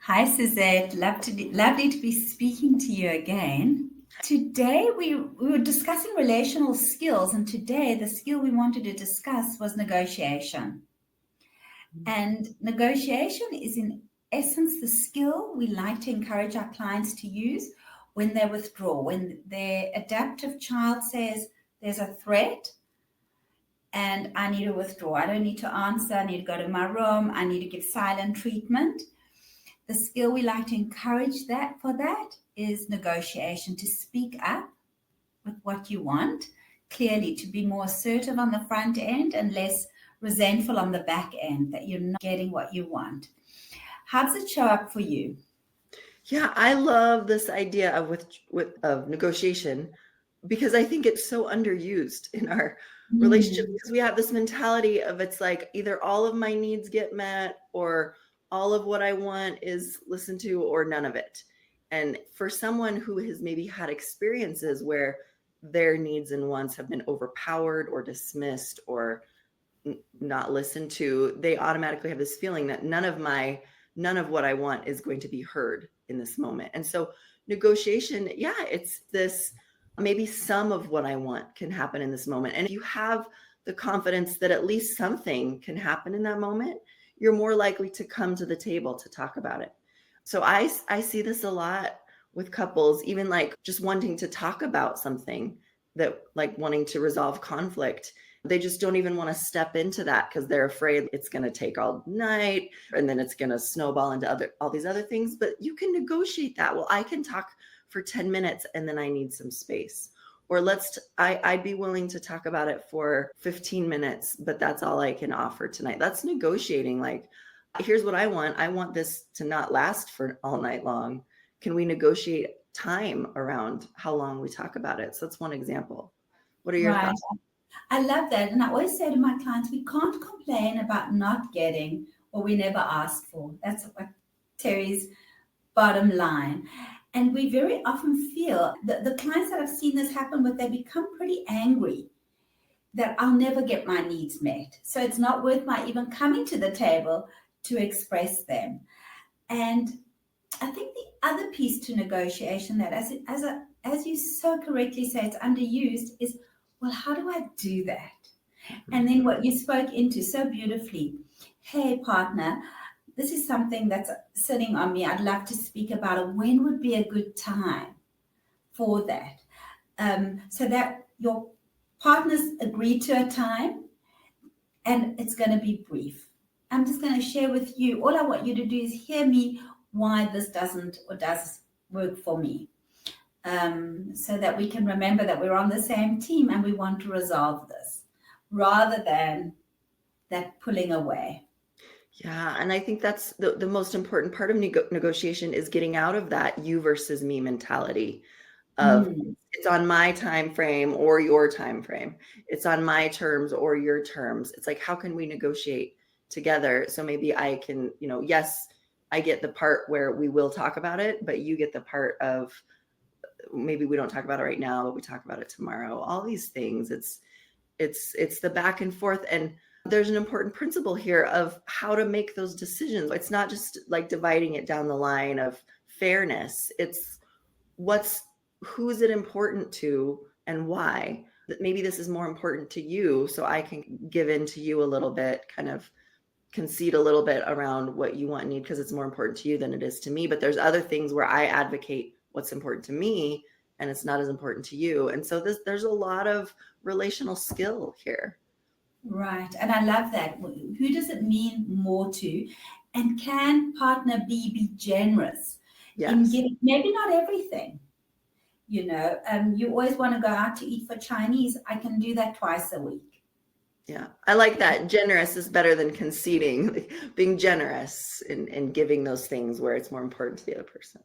Hi, Suzette. Lovely to be speaking to you again. Today, we were discussing relational skills, and today the skill we wanted to discuss was negotiation. And negotiation is, in essence, the skill we like to encourage our clients to use when they withdraw, when their adaptive child says, there's a threat and I need to withdraw. I don't need to answer. I need to go to my room. I need to give silent treatment. The skill we like to encourage that is negotiation, to speak up with what you want, clearly to be more assertive on the front end and less resentful on the back end that you're not getting what you want. How does it show up for you? Yeah, I love this idea of negotiation because I think it's so underused in our relationship because we have this mentality of it's like either all of my needs get met or all of what I want is listened to or none of it. And for someone who has maybe had experiences where their needs and wants have been overpowered or dismissed or not listened to, they automatically have this feeling that none of what I want is going to be heard in this moment. And so negotiation, yeah, it's this, maybe some of what I want can happen in this moment. And if you have the confidence that at least something can happen in that moment, you're more likely to come to the table to talk about it. So I see this a lot with couples, even like just wanting to talk about something, that like wanting to resolve conflict. They just don't even want to step into that because they're afraid it's going to take all night and then it's going to snowball into all these other things. But you can negotiate that. Well, I can talk for 10 minutes and then I need some space. Or I'd be willing to talk about it for 15 minutes, but that's all I can offer tonight. That's negotiating. Like, here's what I want. I want this to not last for all night long. Can we negotiate time around how long we talk about it? So that's one example. What are your Right. thoughts? I love that. And I always say to my clients, we can't complain about not getting what we never asked for. That's what Terry's bottom line. And we very often feel that the clients that I've seen this happen with, they become pretty angry that I'll never get my needs met. So it's not worth my even coming to the table to express them. And I think the other piece to negotiation that, as you so correctly say, it's underused is, well, how do I do that? And then what you spoke into so beautifully, hey, partner, this is something that's sitting on me. I'd love to speak about it. When would be a good time for that? So that your partners agree to a time and it's going to be brief. I'm just going to share with you. All I want you to do is hear me why this doesn't or does work for me. So that we can remember that we're on the same team and we want to resolve this rather than that pulling away. Yeah. And I think that's the most important part of negotiation is getting out of that you versus me mentality of it's on my time frame or your time frame. It's on my terms or your terms. It's like, how can we negotiate together? So maybe I can, yes, I get the part where we will talk about it, but you get the part of maybe we don't talk about it right now, but we talk about it tomorrow. All these things. It's the back and forth. And there's an important principle here of how to make those decisions. It's not just like dividing it down the line of fairness. It's who's it important to and why. That maybe this is more important to you, so I can give in to you a little bit, kind of concede a little bit around what you want and need because it's more important to you than it is to me. But there's other things where I advocate what's important to me and it's not as important to you. And so there's a lot of relational skill here. Right. And I love that. Who does it mean more to? And can partner B be generous in giving, maybe not everything? You always want to go out to eat for Chinese. I can do that twice a week. Yeah, I like that. Generous is better than conceding, like being generous and giving those things where it's more important to the other person.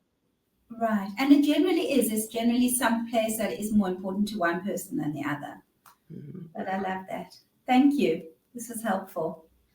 Right. And it generally is. It's generally some place that is more important to one person than the other. But I love that. Thank you. This is helpful.